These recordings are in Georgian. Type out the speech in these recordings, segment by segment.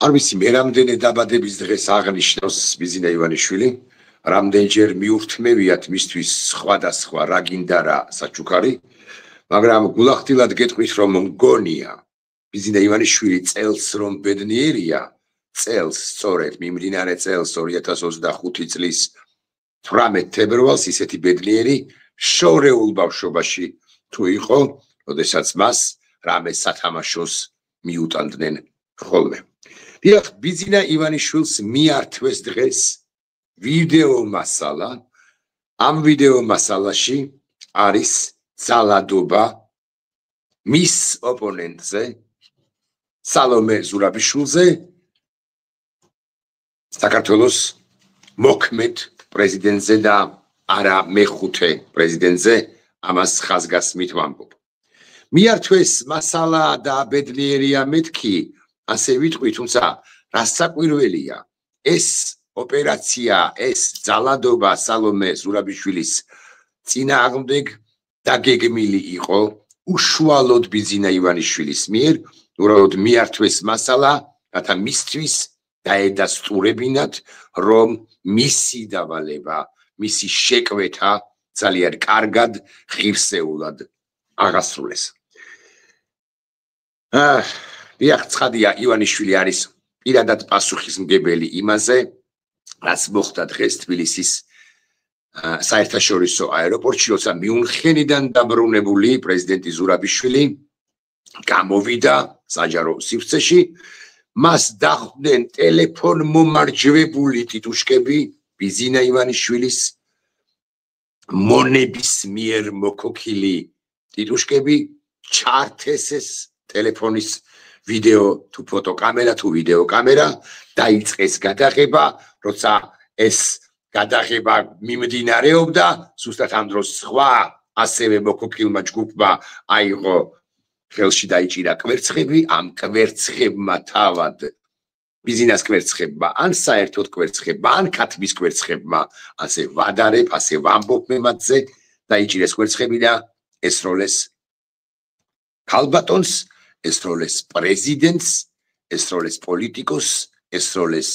არ ვიცი მე რამდენი დაბადების დღეს აღნიშნავს ბიზინა ივანიშვილი, რამდენჯერ მიურთმევიათ მისთვის სხვადასხვა რა გინდა რა საჩუქარი, მაგრამ გულახდილად გეტყვით რომ მგონია ბიზინა ივანიშვილი წელს რომ ბედნიერია, წელს სწორედ მიმდინარე წელს 2025 წლის 18 თებერვალს ისეთი ბედნიერი შორეულ ბავშვობაში თუ იყო, როდესაც მას რამე სათამაშოს მიუტანდნენ ხოლმე. დიახ, ბიზინა ივანიშვილს მიართვეს დღეს ვიდეო მასალა, ამ ვიდეო მასალაში არის ძალადობა მის ოპონენტზე, სალომე ზურაბიშვილზე, საქართველოს მოქმედ პრეზიდენტზე და არა მეხუთე პრეზიდენტზე, ამას ხაზგასმით ვამბობ. მიართვეს მასალა და ბედნიერია მეთქი, ასე ვიტყვი, თუმცა რასაკვირველია, ეს ოპერაცია, ეს ძალადობა სალომე ზურაბიშვილის წინააღმდეგ დაგეგმილი იყო უშუალოდ ბიზინა ივანიშვილის მიერ, უბრალოდ მიართვეს მასალა, რათა მისთვის დაედასტურებინათ, რომ მისი დავალება, მისი შეკვეთა ძალიან კარგად, ღირსეულად აღასრულეს. დიახ, ცხადია, ივანიშვილი არის პირადად პასუხისმგებელი იმაზე, რაც მოხდა დღეს თბილისის საერთაშორისო აეროპორტში, როცა მიუნხენიდან დაბრუნებული პრეზიდენტი ზურაბიშვილი გამოვიდა საჯარო სივრცეში, მას დახვდნენ ტელეფონმომარჯვებული ტიტუშკები ბიზინა ივანიშვილის მონების მიერ მოქოქილი ტიტუშკები, ჩართეს ეს ტელეფონის ვიდეო თუ ფოტოკამერა თუ ვიდეო კამერა, დაიწყეს გადაღება, როცა ეს გადაღება მიმდინარეობდა, ზუსტად ამ დროს სხვა ასევე მოქოქილმა ჯგუფმა აიღო ხელში დაიჭირა კვერცხები, ამ კვერცხებმა თავად ბიზინას კვერცხებმა, ან საერთოდ კვერცხებმა, ან ქათმის კვერცხებმა, ასე ვადარებ, ასე ვამბობ მე მათზე, დაიჭირეს კვერცხები და ესროლეს ქალბატონს, ესროლეს პრეზიდენტს, ესროლეს პოლიტიკოს, ესროლეს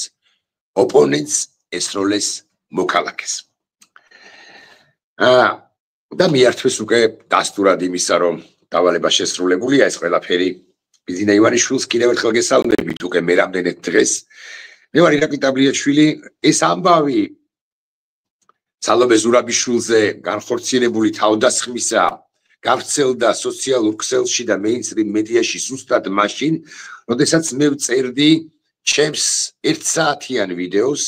ოპონენტს, ესროლეს მოქალაქეს. და მიართვეს უკვე დასტურად იმისა, რომ დავალება შესრულებულია, ეს ყველაფერი ბიზინა ივანიშვილს კიდევ ერთხელ გესალმებით, უკვე მე რამდენად დღეს. მე ვარ ირაკლი ტაბლიაშვილი, ეს ამბავი სალომე ზურაბიშვილზე განხორციელებული თავდასხმისა გავრცელდა სოციალურ ქსელში და მეინსტრიმ მედიაში ზუსტად მაშინ, როდესაც მე ვწერდი ჩემს 1 საათიან ვიდეოს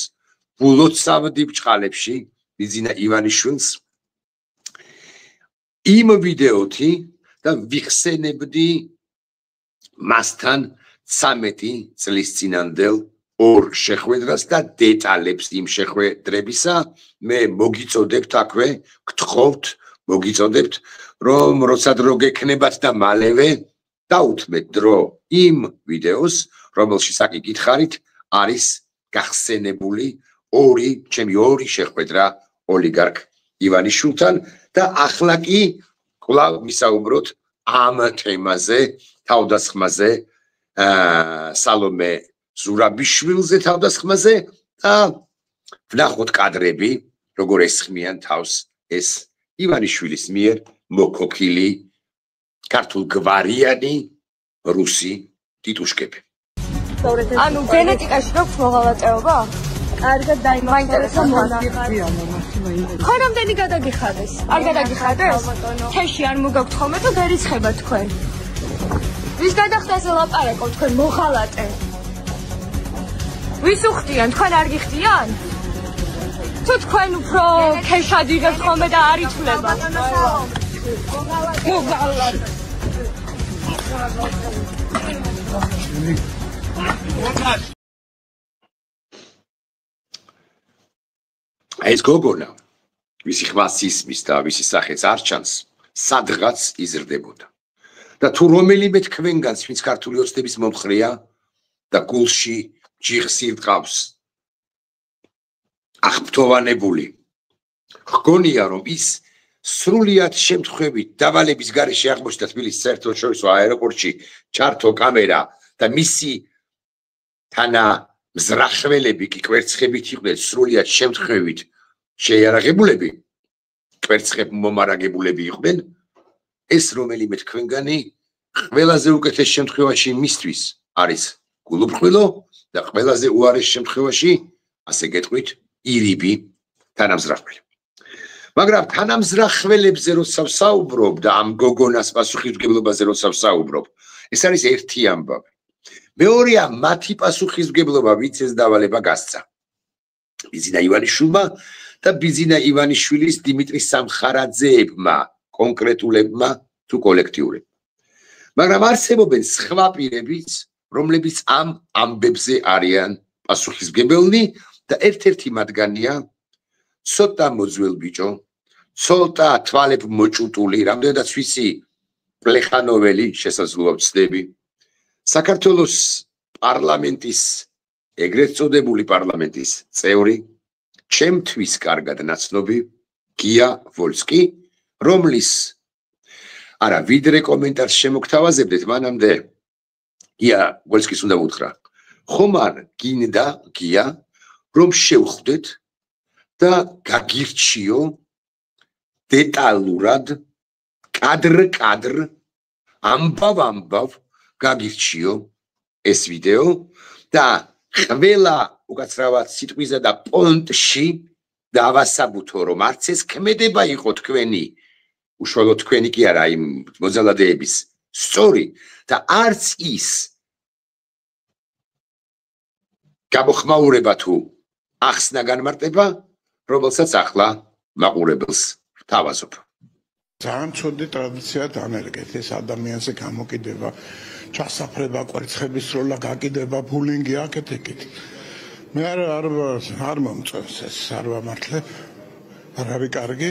ბულოცავდი ბჭყალებში ბიზინა ივანიშვილს იმ ვიდეოთი და ვიხსენებდი მასთან 13 წლის წინანდელ ორ შეხვედრას და დეტალებს იმ შეხვედრებისა. მე მოგიწოდებთ აქვე, გთხოვთ, მოგიწოდებთ, რომ როცა დრო გექნებათ და მალევე დაუთმეთ დრო იმ ვიდეოს, რომელშიც აკი გითხარით, არის გახსენებული ჩემი ორი შეხვედრა ოლიგარქ ივანიშვილთან და ახლა კი კვლავ ვისაუბროთ ამ თემაზე, თავდასხმაზე, სალომე ზურაბიშვილზე თავდასხმაზე და ვნახოთ კადრები, როგორ ესხმიან თავს ეს ივანიშვილის მიერ მოქოქილი ქართულ გვარიანი რუსი ტიტუშკები. ანუ გენეტიკაში გაქვს მოღალატეობა? კარგად დაიმახსოვრეთ მონახარი. ხო რამდენი გადაგიხადეს? არ გადაგიხადეს? თეში არ მოგაქვთ ხოლმე თუ გერიცხება თქვენ? ვის გადახდაზე ლაპარაკობ თქვენ მოღალატე? ვის უხდიან? თქვენ არ გიხდიან? თუ თქვენ უფრო ქეშად იღებთ ხოლმე და არ ითვლება? მოღალატე. ეს გოგონა, ვისი ხმას ისმის და ვისი სახეც არ ჩანს, სადღაც იზრდებოდა. და თუ რომელიმე თქვენგანს, ვინც ქართული ოცნების მომხრეა და გულში ჯიხს ირტყავს აღფრთოვანებული, ჰგონია, რომ ის სრულიად შემთხვევით დავალების გარეშე აღმოჩნდა თბილისის საერთაშორისო აეროპორტში ჩართო კამერა და მისი თანა მზრახველები კი კვერცხებით იყვნენ სრულიად შემთხვევით შეიარაღებულები, კვერცხებ მომარაგებულები იყვნენ, ეს რომელიმე თქვენგანი ყველაზე უკეთეს შემთხვევაში მისთვის არის გულუბრყვილო და ყველაზე უარეს შემთხვევაში, ასე გეტყვით, ირიბი თანამზრახველი. მაგრამ თანამზრახველებზე როცა ვსაუბრობ და ამ გოგონას პასუხისმგებლობაზე როცა ვსაუბრობ, ეს არის ერთი ამბავი. მეორეა მათი პასუხისმგებლობა, ვინც ეს დავალება გასცა. ბიზინა ივანიშვილმა და ბიზინა ივანიშვილის დიმიტრი სამხარაძეებმა, კონკრეტულებმა თუ კოლექტიურებმა. მაგრამ არსებობენ სხვა პირებიც, რომლებიც ამ ამბებზე არიან პასუხისმგებელნი და ერთ-ერთი მათგანია ცოტა მოძველ ბიჭო, ცოტა თვალებ მოჭუტული, რამდენადაც ვიცი პლეხანოველი, შესაძლოა ვცდები, საქართველოს პარლამენტის, ეგრეთ წოდებული პარლამენტის წევრი, ჩემთვის კარგად ნაცნობი გია ვოლსკი, რომლის არა, ვიდრე კომენტარს შემოგთავაზებდეთ, მანამდე გია ვოლსკის უნდა უთხრა. ხომ არ გინდა გია, რომ შევხვდეთ და გაგირჩიო დეტალურად, კადრ-კადრ, ამბავ-ამბავ გაგირჩიო ეს ვიდეო და ყველა უკაცრავად სიტყვისა და პონტში დავასაბუთო, რომ არც ეს ქმედება იყო თქვენი, უშუალოდ თქვენი კი არა, იმ მოძალადეების სწორი და არც ის გამოხმაურება თუ ახსნა განმარტება, რომელსაც ახლა მაყურებელს ვთავაზობ. ძალიან ცუდი ტრადიცია დანერგეთ, ეს ადამიანზე გამოკიდება, ჩასაფრება, კვერცხების სროლა, გაკიდება, ბულინგი აქეთ-იქით. მე არ მომწონს ეს, არ ვამართლებ, არ არის კარგი,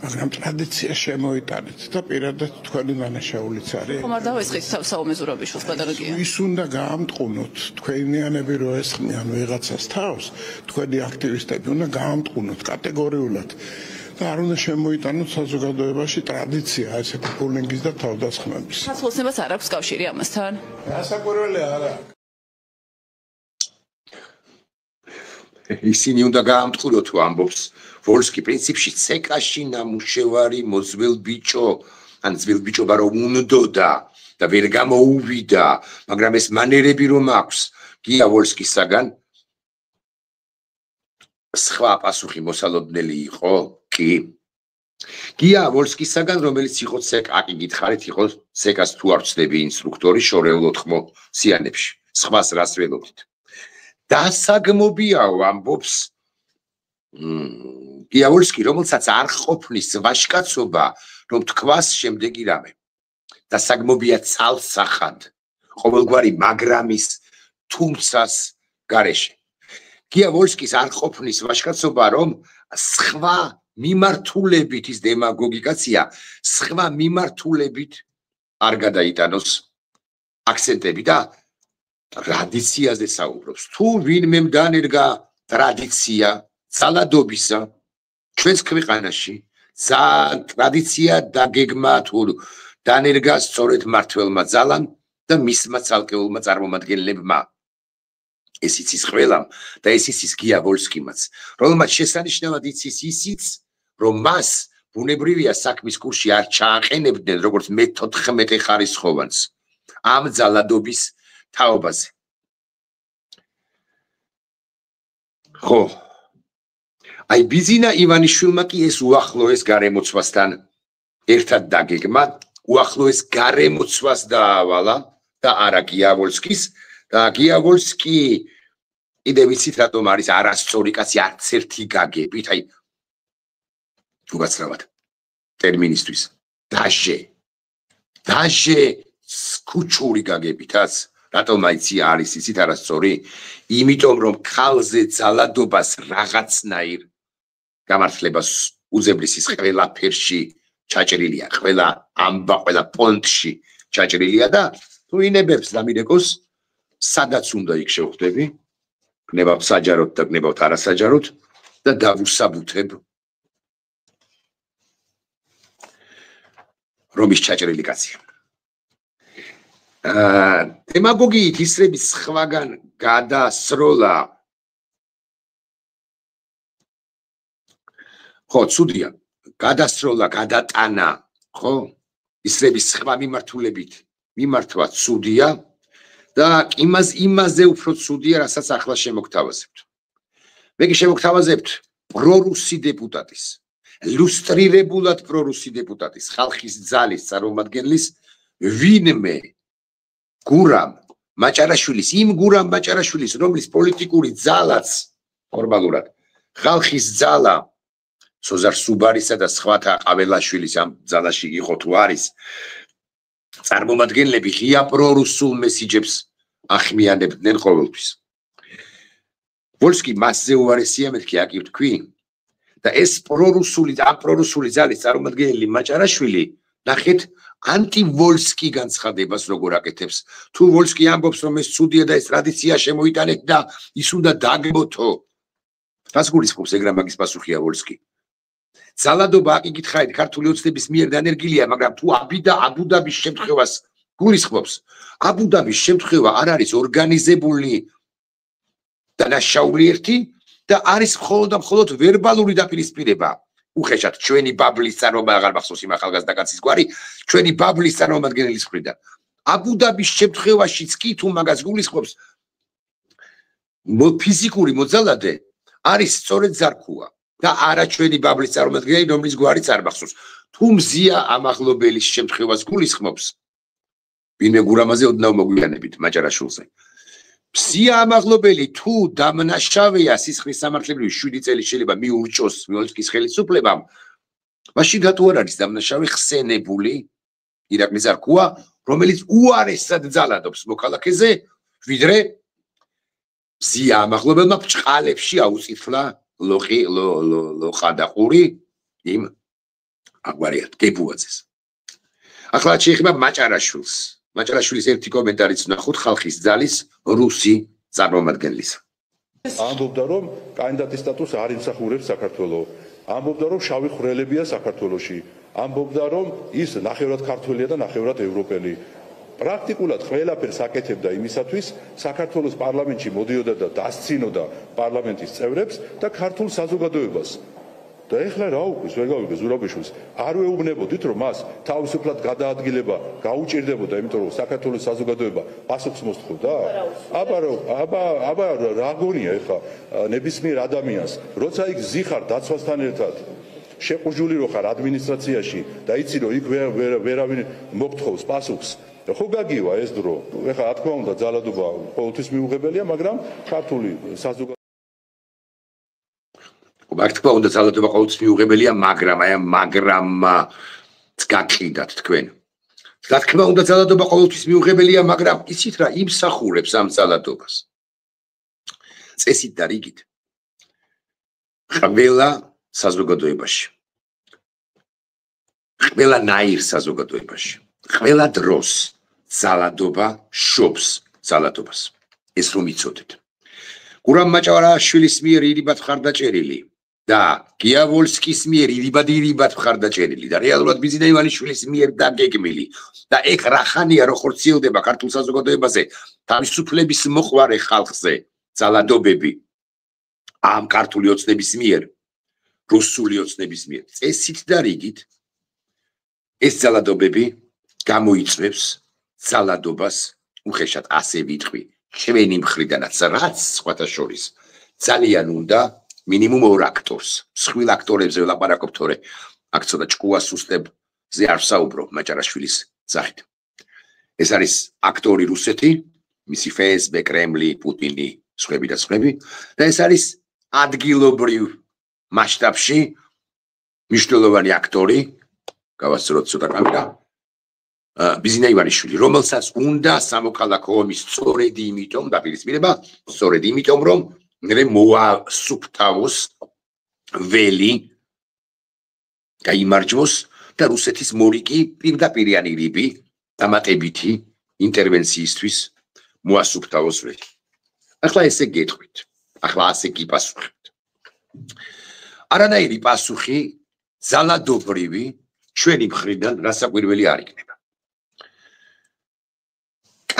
მაგრამ ტრადიცია შემოიტანეთ და პირადად თქვენი დანაშაულიც არის. ხომ არ დავესხით საომეზურაბიშვილს პედაგოგია? ის უნდა გაამტყუნოთ თქვენიანები რო ესხმიან ვიღაცას თავს, თქვენი აქტივისტები უნდა გაამტყუნოთ კატეგორიულად. და არ უნდა შემოიტანოთ საზოგადოებაში ტრადიცია ესეთი ბულინგის და თავდასხმების. საცხოვრებლებას არ აქვს კავშირი ამასთან? გასაკვირველი არა. ისინი უნდა გაამტყუროთ თუ ამბობს ვოლსკი პრინციპში ცეკაში ნამუშევარი მოძველ ბიჭო, ან ძველ ბიჭობა რომ უნდოდა და ვერ გამოუვიდა, მაგრამ ეს მანერები რომ აქვს გია ვოლსკისაგან სხვა პასუხი მოსალოდნელი იყო კი გია ვოლსკისაგან, რომელიც იყო ცეკაკი გითხარით, იყო ცეკას თუ არ ვცდები ინსტრუქტორი შორეულ ოთხმოციანებში, სხვას რას ველოდით. დასაგმობიაო ამბობს გია ვოლსკი, რომელსაც არ ყოფნის ვაჟკაცობა, რომ თქვას შემდეგი რამე. დასაგმობია ცალსახად, ყოველგვარი მაგრამის, თუმცას გარეშე. გია ვოლსკის არ ყოფნის ვაჟკაცობა, რომ სხვა მიმართულებით ის დემაგოგიკაცია, სხვა მიმართულებით არ გადაიტანოს აქცენტები და ტრადიციაზე საუბრობს. თუ ვინმე დანერგა ტრადიცია ძალადობისა ჩვენს ქვეყანაში, ტრადიცია დაგეგმა თუ დანერგა სწორედ მართველმა ძალამ და მისმა ცალკეულმა წარმომადგენლებმა. ეს იცის ყველამ და ეს იცის გია ვოლსკიმაც, რომელმაც შესანიშნავად იცის ისიც, რომ მას ბუნებრივია საქმის კურსში არ ჩააყენებდნენ როგორც მე-14 ხარისხოვანს ამ ძალადობის თაობაზე. ხო, აი ბიზინა ივანიშვილმა კი ეს უახლოეს გარემოცვასთან ერთად დაგეგმა, უახლოეს გარემოცვას დაავალა და არა გია ვოლსკის და გია ვოლსკი კიდევ ვიცით რატომ არის არასწორი კაცი არც ერთი გაგებით, აი უკაცრავად ტერმინისთვის დაჟე კუჩური გაგებითაც რატომ აიცი არის იცით არასწორი? იმიტომ რომ ქალზე ძალადობას რაღაცნაირ გამართლებას უძებნის ის ყველა ფერში ჩაჭრილია, ყველა ამბა, ყველა პონტში ჩაჭრილია და თუ ინებებს დამირეკოს, სადაც უნდა იქ შევხვდები, გნებავ საჯაროდ და გნებავთ არასაჯაროდ და დავუსაბუთებ რომ ის ჩაჭრილი კაცია. დემაგოგიით ისრების სხვაგან გადასროლა ხო ცუდია გადასროლა გადატანა ხო ისრების სხვა მიმართულებით მიმართვა ცუდია და იმაზე უფრო ცუდია რასაც ახლა შემოგთავაზებთ მე კი შემოგთავაზებთ პრორუსი დეპუტატის ლუსტრირებულად პრორუსი დეპუტატის ხალხის ძალის წარმომადგენლის ვინმე გურამ მაჭარაშვილის იმ გურამ მაჭარაშვილის რომლის პოლიტიკური ძალაც ფორმალურად ხალხის ძალა სოზარ სუბარისა და სხვათა ყაველაშვილის ამ ძალაში იყო თუ არის წარმომადგენლები ღია პრორუსულ მესიჯებს ახმიანებდნენ ყოველთვის ვოლსკი მასზე უარესია მეთქი აკი ვთქვი და ეს პრორუსული ძალის წარმომადგენელი მაჭარაშვილი ნახეთ ანტივოლსკი განცხადებას როგორ აკეთებს თუ ვოლსკი ამბობს რომ ეს ცუდია და ეს ტრადიცია შემოიტანეთ და ის უნდა დაგმოთო რას გულისხმობს ეგ რა მაგის პასუხია ვოლსკი ძალადობა აკითხავთ ქართული ოცნების მიერ დანერგილია მაგრამ თუ აბუდაბის შემთხვევას გულისხმობს აბუდაბის შემთხვევა არ არის ორგანიზებული დანაშაული ერთი და არის მხოლოდ ვერბალური დაპირისპირება უხეშად ჩვენი ბაბლის წარმომადგენელი აღარ მახსოვს იმ ახალგაზრდა კაცის გვარი ჩვენი ბაბლის წარმომადგენლის მხრიდან აბუდაბის შემთხვევაშიც კი თუ მაგას გულისხმობს ფიზიკური მოძალადე არის სწორედ ზარქუა და არა ჩვენი ბაბლის წარმომადგენელი რომლის გვარიც არ მახსოვს თუ მზია ამაღლობელის შემთხვევას გულისხმობს ვინმე გურამაზე ოდნავ მოგვიანებით მაჭარაშვილზე მზია ამაღლობელი თუ დამნაშავეა სისხლის სამართლებრივი 7 წელი შეიძლება მიურჭოს ვოლსკის ხელისუფლებამ მაშინ თუ არ არის დამნაშავე ხსენებული ირაკლი ზარქუა რომელიც უარესად ძალადობს მოქალაქეზე ვიდრე მზია ამაღლობელმა ბჭყალებში აუწითლა ლოყა და ყური იმ აგვარიათ გებუაძეს ახლა შეიძლება მაჭარაშვილს მაჭარაშვილის ერთი კომენტარიც ვნახოთ ხალხის ძალის რუსი წარმომადგენლის ამბობდა რომ კანდიდატის სტატუსს არ იმსახურებს საქართველოს ამბობდა რომ შავი ხვრელებია საქართველოში ამბობდა რომ ის ნახევრად ქართველია და ნახევრად ევროპელი პრაქტიკულად ყველაფერს აკეთებდა იმისათვის საქართველოს პარლამენტში მოდიოდა და დასცინოდა პარლამენტის წევრებს და ქართულ საზოგადოებას და ეხლა რა უკრის ვერ გავიგე ზურაბიშვილს არ ვეუბნებოდით რომ მას თავისუფლად გადაადგილება გაუჭირდებოდა იმიტომ რომ საქართველოს საზოგადოება პასუხს მოსთხოვდა აბა რა გონია ეხლა ნებისმიერ ადამიანს როცა იქ ზიხარ დაცვასთან ერთად შეყუჟული რო ხარ ადმინისტრაციაში და იცი რომ იქ ვერავინ მოგთხოვს პასუხს ხო გაგივა ეს დრო ეხლა რა თქმა უნდა ძალადობა ყოველთვის მიუღებელია მაგრამ ქართული საზოგადოება რა თქმა უნდა ძალადობა ყოველთვის მიუღებელია მაგრამ აი ამ მაგრამს გაკიდათ თქვენ რა თქმა უნდა ძალადობა ყოველთვის მიუღებელია მაგრამ იცით რა იმსახურებს ამ ძალადობას წესით და რიგით ყველა საზოგადოებაში ყველა ნაირ საზოგადოებაში ყველა დროს ძალადობა შობს ძალადობას ეს რომ იცოდეთ გურამ მაჭარაშვილის მიერ ირიბად ხარდაჭერილი და გიავოლსკის მიერ ირიბად ხარდაჭერილი და რეალურად ბიზინა ივანიშვილის მიერ დაგეგმილი და ეგ რახანია რო ხორციელდება ქართულ საზოგადოებაზე თავისუფლების მოყვარე ხალხზე ძალადობები ამ ქართული ოცნების მიერ რუსული ოცნების მიერ წესით და რიგით ეს ძალადობები გამოიწვევს ძალადობას უხეშად ასე ვიტყვი ჩვენი მხრიდანაც რაც სხვათა შორის ძალიან უნდა მინიმუმ 2 აქტორს მსხვილ აქტორებზე ვლაპარაკობ თორე აქ ცოტა ჭკუა სუსტებზე არ ვსაუბრობ მაჭარაშვილის სახით ეს არის აქტორი რუსეთი მისი ფსბ კრემლი პუტინი სხვები და სხვები და ეს არის ადგილობრივ მასშტაბში მნიშვნელოვანი აქტორი გავასწოროთ ცოტა კამერა ბიზინა ივანიშვილი რომელსაც უნდა სამოქალაქო ომის სწორედ იმიტომ დაპირისპირება სწორედ იმიტომ რომ მე მოასუფთავოს ველი გაიმარჯვოს და რუსეთის მორიგი პირდაპირიანი რიბი დამატებითი ინტერვენციისთვის მოასუფთავოს ველი ახლა ესე გეტყვით ახლა ასე გიპასუხებთ არანაირი პასუხი ძალადობრივი ჩვენი მხრიდან რასაკვირველი არ იქნება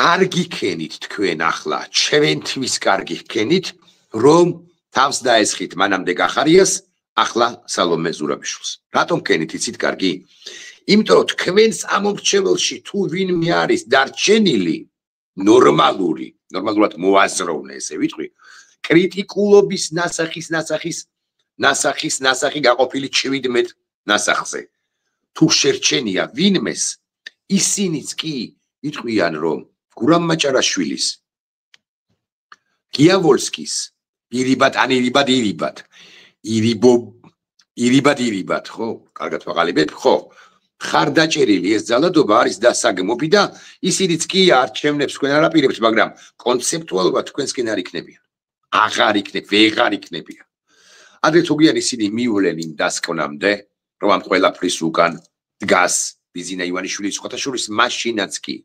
კარგი ქენით თქვენ ახლა ჩვენთვის კარგი ქენით რომ თავს დაესხით მანამდე გახარიას ახლა სალომე ზურაბიშვილს რატომ ქენით იცით კარგი იმიტომ რომ თქვენს ამორჩეველში თუ ვინმე არის დარჩენილი ნორმალურად მოაზროვნე ესე ვიტყვი კრიტიკულობის ნასახი გაყოფილი 17 ნასახზე თუ შერჩენია ვინმეს ისინიც კი იტყვიან რომ გურამ მაჭარაშვილის გიავოლსკის ირიბად ხო კარგად ვაყალიბებ ხო ხარდაჭერილი ეს ძალადობა არის დასაგმობი და ისინიც კი არჩევნებს თქვენ არ აპირებთ მაგრამ კონცეპტუალურად თქვენსკენ არ იქნებიან ვეღარ იქნებიან ადრე თუ გიან ისინი მივლენ იმ დასკვნამდე რომ ამ ყველაფრის უკან დგას ბიზინა ივანიშვილის ხოთაშურის მაშინაც კი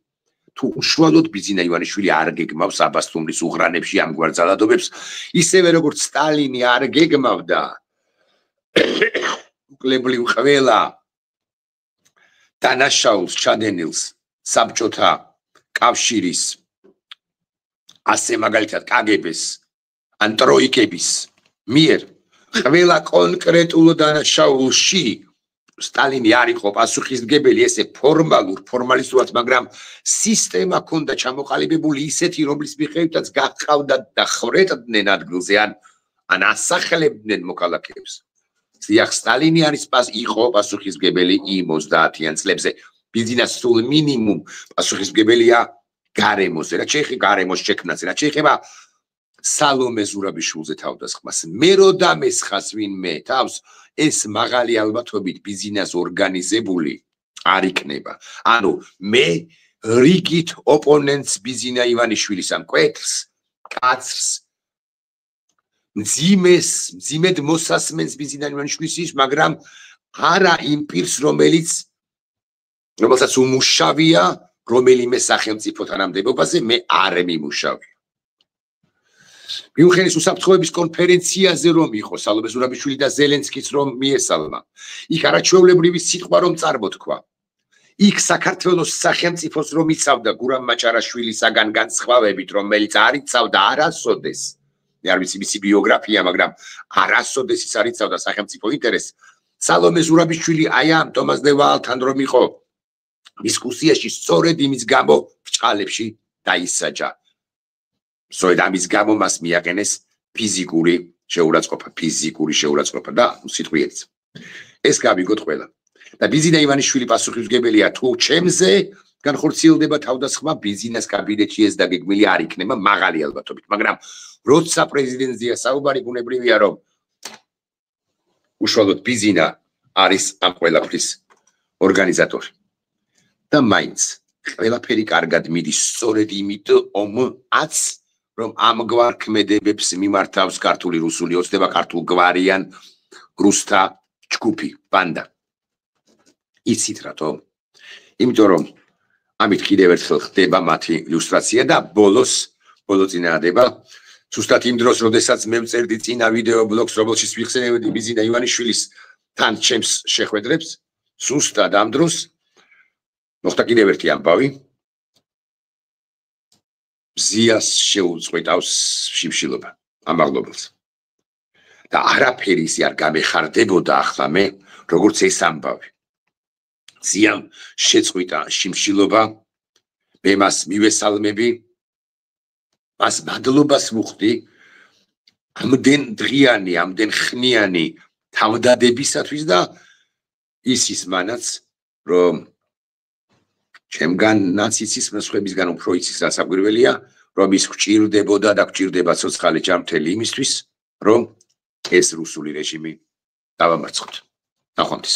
თუ უშუალოდ ბიზინა ივანიშვილი არ გეგმავს აბასთუმრის უღრანებში ამგვარ ძალადობებს ისევე როგორც სტალინი არ გეგმავდა უკლებლივ ყველა დანაშაულს ჩადენილს საბჭოთა კავშირის ასე მაგალითად კგბ-ს ან ტროიკების მიერ ყველა კონკრეტულ დანაშაულში სტალინი არ იყო პასუხისმგებელი ესე ფორმალისტურად მაგრამ სისტემა ჰქონდა ჩამოყალიბებული ისეთი რომლის მიხედვითაც გაყავდა და ხრეტდნენ ადგილზე ან ასახლებდნენ მოქალაქეებს ზიახ სტალინი იყო პასუხისმგებელი იმ 30-იან წლებზე ბიზნეს სულ მინიმუმ პასუხისმგებელია გარემოზე რაც შეეხება გარემოს შექმნაზე რაც შეეხება სალომე ზურაბიშვილზე თავდასხმას მე რო დამესხას ვინმე თავს ეს მაღალი ალბათობით ბიზნეს ორგანიზებული არ იქნება ანუ მე რიგით ოპონენტს ბიზინა ივანიშვილის ამ კვეთს კაცს მძიმედ მოსასმენს ბიზინა ივანიშვილის მაგრამ არა იმ პირს რომელსაც უმუშავია რომელიმე სახელმწიფო თანამდებობაზე მე არ მიმუშავია მიუხედავად უსაფრთხოების კონფერენციაზე რომ იყო სალომე ზურაბიშვილი და ზელენსკიც რომ მიესალმა იქ არაჩვეულებრივი სიტყვა რომ წარმოთქვა იქ საქართველოს სახელმწიფოს რომ იცავდა გურამ მაჭარაშვილისაგან განსხვავებით რომელიც არ იცავდა არასოდეს მე არ ვიცი მისი ბიოგრაფია მაგრამ არასოდეს ის არ იცავდა სახელმწიფო ინტერესს სალომე ზურაბიშვილი აი ამ თომას დევალთან რომ იყო დისკუსიაში სწორედ იმის გამო ბრჭყალებში დაისაჯა სწორედ ამის გამო მას მიაყენეს ფიზიკური შეურაცხყოფა და სიტყვიერიც ეს გავიგოთ ყველა და ბიზინა ივანიშვილი პასუხისმგებელია თუ ჩემზე განხორციელდება თავდასხმა ბიზნეს კაბინეტში ეს დაგეგმილი არ იქნება მაღალი ალბათობით მაგრამ როცა პრეზიდენტზია საუბარი ბუნებრივია რომ უშუალოდ ბიზინა არის ამ ყველაფრის ორგანიზატორი და მაინც ყველაფერი კარგად მიდის სწორედ იმიტომაც რომ ამგვარ ქმედებებს მიმართავს ქართული რუსული ოცნება ქართულ გვარიან რუსთა ჯგუფი ბანდა იცით რატომ იმიტომ რომ ამით კიდევ ერთხელ ხდება მათი ილუსტრაცია და ბოლო წინადადება ზუსტად იმ დროს როდესაც მე ვწერდი წინა ვიდეო ბლოგს რომელშიც ვიხსენებდი ბიზინა ივანიშვილის თან ჩემს შეხვედრებს ზუსტად ამ დროს მოხდა კიდევ ერთი ამბავი ზიას შეუწყვეტავს შიმშილობა ამაღლობელს და არაფერი ისე არ გამეხარდებოდა ახლა მე როგორც ეს ამბავი ზიამ შეწყვიტა შიმშილობა მე მას მივესალმები მას მადლობას ვუხდი ამდენ დღიანი ამდენ ხნიანი თავდადებისათვის და ისის მანაც რომ ჩემგანაც იცის მსხვერპლისგან უფრო იცის რა საგვირველია რომ ის გვჭირდებოდა და გვჭირდება ცოცხალი ჯანმრთელი იმისთვის რომ ეს რუსული რეჟიმი დავამარცხოთ ნახვამდის